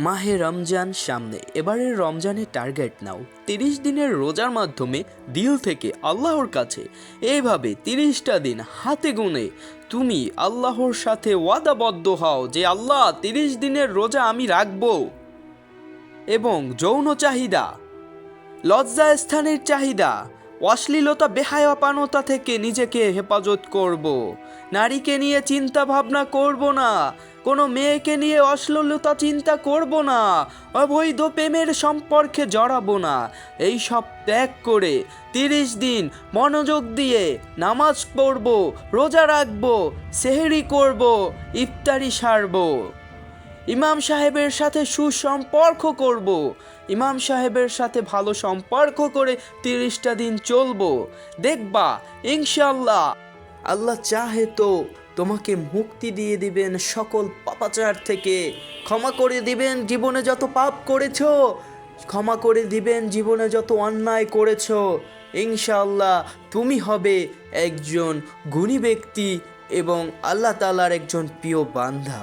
মাহে রমজান সামনে, এবারের রমজানের টার্গেট নাও 30 দিনের রোজার মাধ্যমে দিল থেকে আল্লাহর কাছে এইভাবে 30টা দিন হাতে গুনে তুমি আল্লাহর সাথে ওয়াদাবদ্ধ হও যে আল্লাহ 30 দিনের রোজা আমি রাখবো এবং যৌন চাহিদা, লজ্জা স্থানের চাহিদা, অশ্লীলতা বেহায়াপনতা থেকে নিজেকে হেফাজত করব। নারীকে নিয়ে চিন্তা ভাবনা করব না, কোনো মেয়েকে নিয়ে অশ্লীলতা চিন্তা করব না, অবৈধ প্রেমের সম্পর্কে জড়াবো না। এই সব ত্যাগ করে 30 দিন মনোযোগ দিয়ে নামাজ পড়ব, রোজা রাখব, সেহরি করব, ইফতারি সারব, ইমাম সাহেবের সাথে সুসম্পর্ক করব, ইমাম সাহেবের সাথে ভালো সম্পর্ক করে 30টা দিন চলবো। দেখবা ইনশাআল্লাহ আল্লাহ চাহে তো তোমাকে মুক্তি দিয়ে দিবেন সকল পাপাচার থেকে, ক্ষমা করে দিবেন জীবনে যত পাপ করেছো, ক্ষমা করে দিবেন জীবনে যত অন্যায় করেছো। ইনশাআল্লাহ তুমি হবে একজন গুণী ব্যক্তি এবং আল্লাহ তাআলার একজন প্রিয় বান্দা।